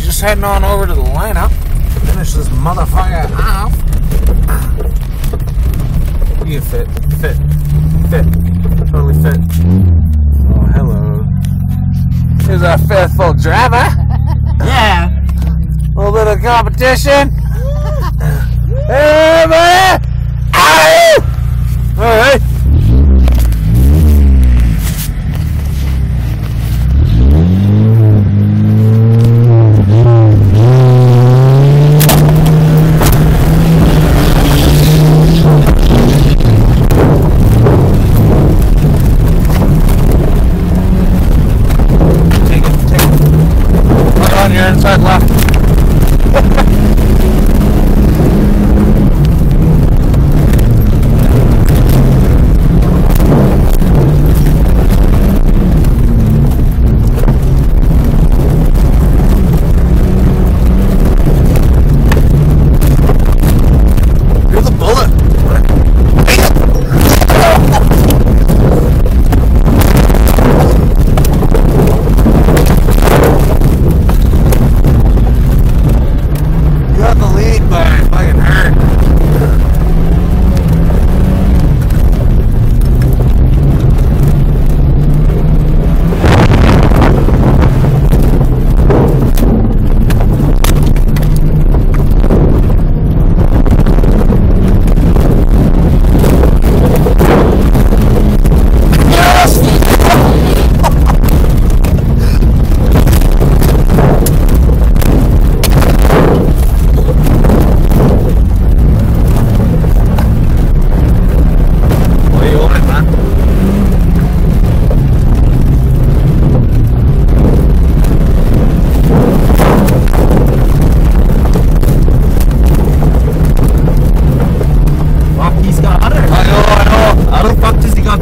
just heading on over to the lineup. Finish this motherfucker off. You fit. Totally fit. Oh, hello. Here's our faithful driver. Yeah. A little bit of competition. Hey, man! Ow! Alright. Take it. Hold on, you're inside left.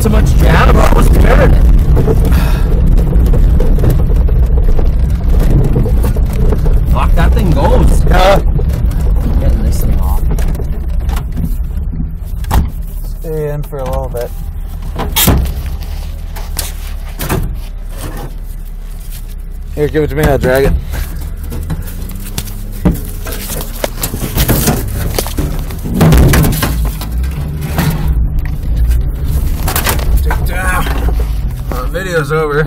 So much jam, I was scared. Lock that thing goes. Yeah. Getting this thing off. Stay in for a little bit. Here, give it to me, I'll drag it. Video's over.